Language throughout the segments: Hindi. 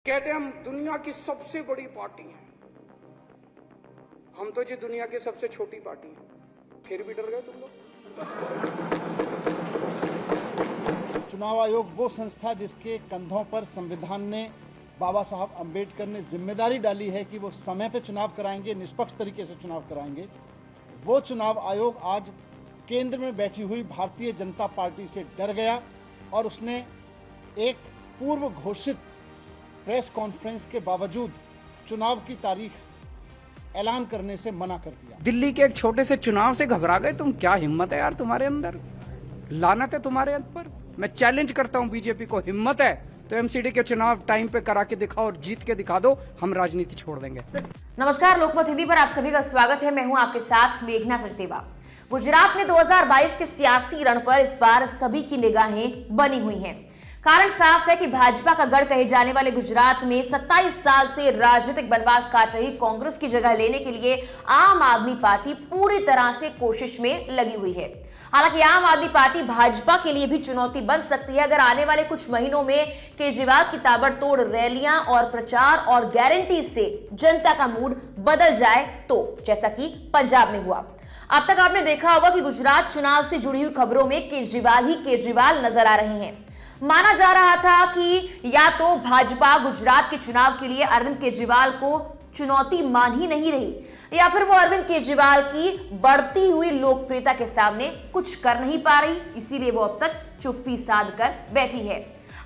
कहते हैं हम दुनिया की सबसे बड़ी पार्टी हैं, हम तो जी दुनिया की सबसे छोटी पार्टी हैं, फिर भी डर गए तुम लोग। चुनाव आयोग वो संस्था जिसके कंधों पर संविधान ने, बाबा साहब अंबेडकर ने जिम्मेदारी डाली है कि वो समय पे चुनाव कराएंगे, निष्पक्ष तरीके से चुनाव कराएंगे। वो चुनाव आयोग आज केंद्र में बैठी हुई भारतीय जनता पार्टी से डर गया और उसने एक पूर्व घोषित प्रेस कॉन्फ्रेंस के बावजूद चुनाव की तारीख ऐलान करने से मना कर दिया। दिल्ली के एक छोटे से चुनाव से घबरा गए तुम? क्या हिम्मत है यार तुम्हारे अंदर, लानत है तुम्हारे ऊपर। मैं चैलेंज करता हूं बीजेपी को, हिम्मत है तो एमसीडी के चुनाव टाइम पे करा के दिखाओ और जीत के दिखा दो, हम राजनीति छोड़ देंगे। नमस्कार, लोकमत हिंदी पर आप सभी का स्वागत है। मैं हूं आपके साथ मेघना सचदेवा। गुजरात में 2022 के सियासी रण पर इस बार सभी की निगाहें बनी हुई हैं। कारण साफ है कि भाजपा का गढ़ कहे जाने वाले गुजरात में 27 साल से राजनीतिक बनवास काट रही कांग्रेस की जगह लेने के लिए आम आदमी पार्टी पूरी तरह से कोशिश में लगी हुई है। हालांकि आम आदमी पार्टी भाजपा के लिए भी चुनौती बन सकती है अगर आने वाले कुछ महीनों में केजरीवाल की ताबड़तोड़ रैलियां और प्रचार और गारंटी से जनता का मूड बदल जाए तो, जैसा कि पंजाब में हुआ। अब तक आपने देखा होगा कि गुजरात चुनाव से जुड़ी हुई खबरों में केजरीवाल ही केजरीवाल नजर आ रहे हैं। माना जा रहा था कि या तो भाजपा गुजरात के चुनाव के लिए अरविंद केजरीवाल को चुनौती मान ही नहीं रही या फिर वो अरविंद केजरीवाल की बढ़ती हुई लोकप्रियता के सामने कुछ कर नहीं पा रही, इसीलिए वो अब तक चुप्पी साध कर बैठी है।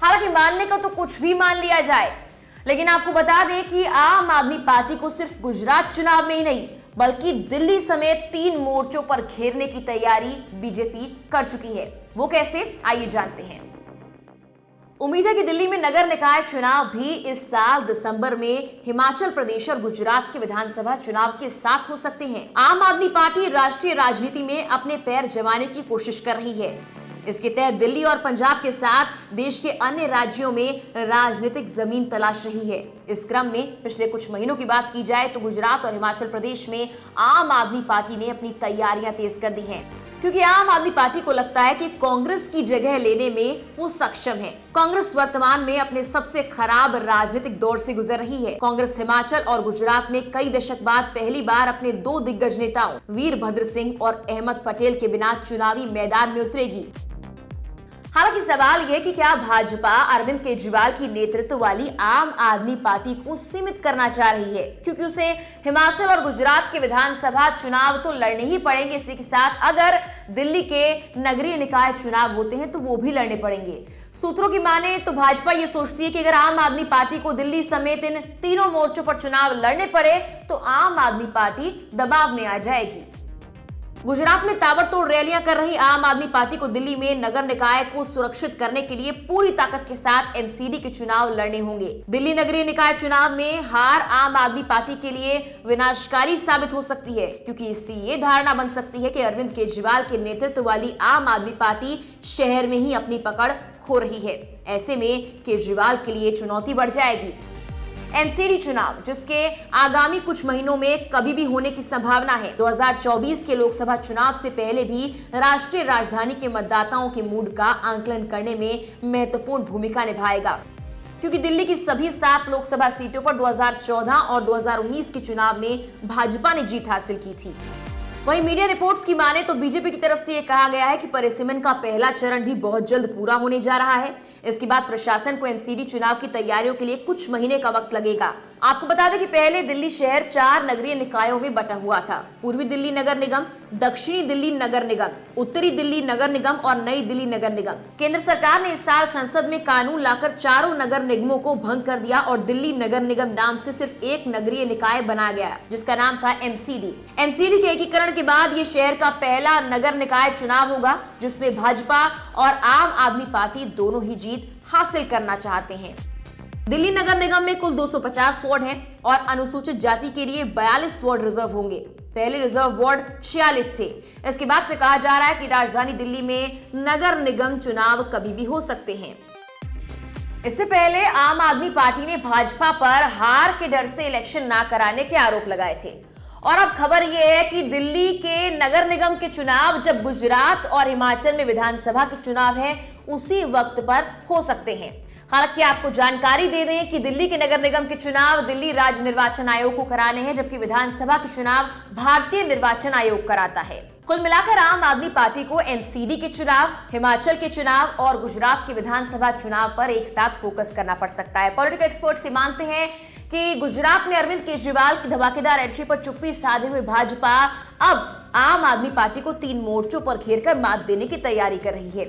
हालांकि मानने का तो कुछ भी मान लिया जाए, लेकिन आपको बता दें कि आम आदमी पार्टी को सिर्फ गुजरात चुनाव में ही नहीं बल्कि दिल्ली समेत 3 मोर्चों पर घेरने की तैयारी बीजेपी कर चुकी है। वो कैसे, आइए जानते हैं। उम्मीद है कि दिल्ली में नगर निकाय चुनाव भी इस साल दिसंबर में हिमाचल प्रदेश और गुजरात के विधानसभा चुनाव के साथ हो सकते हैं। आम आदमी पार्टी राष्ट्रीय राजनीति में अपने पैर जमाने की कोशिश कर रही है। इसके तहत दिल्ली और पंजाब के साथ देश के अन्य राज्यों में राजनीतिक जमीन तलाश रही है। इस क्रम में पिछले कुछ महीनों की बात की जाए तो गुजरात और हिमाचल प्रदेश में आम आदमी पार्टी ने अपनी तैयारियां तेज कर दी हैं, क्योंकि आम आदमी पार्टी को लगता है कि कांग्रेस की जगह लेने में वो सक्षम है। कांग्रेस वर्तमान में अपने सबसे खराब राजनीतिक दौर से गुजर रही है। कांग्रेस हिमाचल और गुजरात में कई दशक बाद पहली बार अपने 2 दिग्गज नेताओं वीरभद्र सिंह और अहमद पटेल के बिना चुनावी मैदान में उतरेगी। हालांकि सवाल यह कि क्या भाजपा अरविंद केजरीवाल की नेतृत्व वाली आम आदमी पार्टी को सीमित करना चाह रही है, क्योंकि उसे हिमाचल और गुजरात के विधानसभा चुनाव तो लड़ने ही पड़ेंगे। इसी के साथ अगर दिल्ली के नगरीय निकाय चुनाव होते हैं तो वो भी लड़ने पड़ेंगे। सूत्रों की माने तो भाजपा ये सोचती है कि अगर आम आदमी पार्टी को दिल्ली समेत इन 3 मोर्चों पर चुनाव लड़ने पड़े तो आम आदमी पार्टी दबाव में आ जाएगी। गुजरात में ताबड़तोड़ रैलियां कर रही आम आदमी पार्टी को दिल्ली में नगर निकाय को सुरक्षित करने के लिए पूरी ताकत के साथ एमसीडी के चुनाव लड़ने होंगे। दिल्ली नगरीय निकाय चुनाव में हार आम आदमी पार्टी के लिए विनाशकारी साबित हो सकती है, क्योंकि इससे ये धारणा बन सकती है कि अरविंद केजरीवाल के नेतृत्व वाली आम आदमी पार्टी शहर में ही अपनी पकड़ खो रही है। ऐसे में केजरीवाल के लिए चुनौती बढ़ जाएगी। एमसीडी चुनाव, जिसके आगामी कुछ महीनों में कभी भी होने की संभावना है, 2024 के लोकसभा चुनाव से पहले भी राष्ट्रीय राजधानी के मतदाताओं के मूड का आंकलन करने में महत्वपूर्ण भूमिका निभाएगा, क्योंकि दिल्ली की सभी 7 लोकसभा सीटों पर 2014 और 2019 के चुनाव में भाजपा ने जीत हासिल की थी। वहीं मीडिया रिपोर्ट्स की माने तो बीजेपी की तरफ से यह कहा गया है कि परिसीमन का पहला चरण भी बहुत जल्द पूरा होने जा रहा है। इसके बाद प्रशासन को एमसीडी चुनाव की तैयारियों के लिए कुछ महीने का वक्त लगेगा। आपको बता दें कि पहले दिल्ली शहर 4 नगरीय निकायों में बटा हुआ था। पूर्वी दिल्ली नगर निगम, दक्षिणी दिल्ली नगर निगम, उत्तरी दिल्ली नगर निगम और नई दिल्ली नगर निगम। केंद्र सरकार ने इस साल संसद में कानून लाकर चारों नगर निगमों को भंग कर दिया और दिल्ली नगर निगम नाम से सिर्फ एक नगरीय निकाय बनाया गया, जिसका नाम था एमसीडी। एमसीडी के एकीकरण के बाद ये शहर का पहला नगर निकाय चुनाव होगा, जिसमें भाजपा और आम आदमी पार्टी दोनों ही जीत हासिल करना चाहते हैं। दिल्ली नगर निगम में कुल 250 वार्ड हैं और अनुसूचित जाति के लिए 42 वार्ड रिजर्व होंगे। पहले रिजर्व वार्ड 46 थे। इसके बाद से कहा जा रहा है कि राजधानी दिल्ली में नगर निगम चुनाव कभी भी हो सकते हैं। इससे पहले आम आदमी पार्टी ने भाजपा पर हार के डर से इलेक्शन ना कराने के आरोप लगाए थे और अब खबर यह है कि दिल्ली के नगर निगम के चुनाव जब गुजरात और हिमाचल में विधानसभा के चुनाव है उसी वक्त पर हो सकते हैं। हालांकि आपको जानकारी दे दें कि दिल्ली के नगर निगम के चुनाव दिल्ली राज्य निर्वाचन आयोग को कराने हैं, जबकि विधानसभा के चुनाव भारतीय निर्वाचन आयोग कराता है। कुल मिलाकर आम आदमी पार्टी को एमसीडी के चुनाव, हिमाचल के चुनाव और गुजरात के विधानसभा चुनाव पर एक साथ फोकस करना पड़ सकता है। पॉलिटिकल एक्सपर्ट्स मानते हैं कि गुजरात में अरविंद केजरीवाल की धमाकेदार एंट्री पर चुप्पी साधे हुए भाजपा अब आम आदमी पार्टी को 3 मोर्चों पर घेरकर मात देने की तैयारी कर रही है।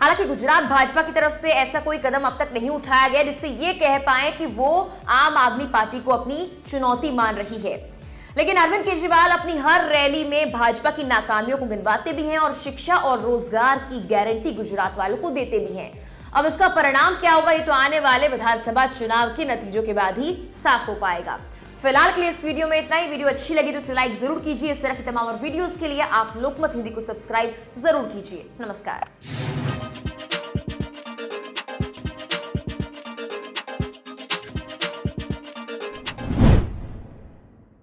हालांकि गुजरात भाजपा की तरफ से ऐसा कोई कदम अब तक नहीं उठाया गया जिससे ये कह पाए कि वो आम आदमी पार्टी को अपनी चुनौती मान रही है। लेकिन अरविंद केजरीवाल अपनी हर रैली में भाजपा की नाकामियों को गिनवाते भी हैं और शिक्षा और रोजगार की गारंटी गुजरात वालों को देते भी हैं। अब इसका परिणाम क्या होगा, ये तो आने वाले विधानसभा चुनाव के नतीजों के बाद ही साफ हो पाएगा। फिलहाल के लिए इस वीडियो में इतना ही। वीडियो अच्छी लगी तो इसे लाइक जरूर कीजिए। इस तरह की तमाम और वीडियोस के लिए आप लोकमत हिंदी को सब्सक्राइब जरूर कीजिए। नमस्कार।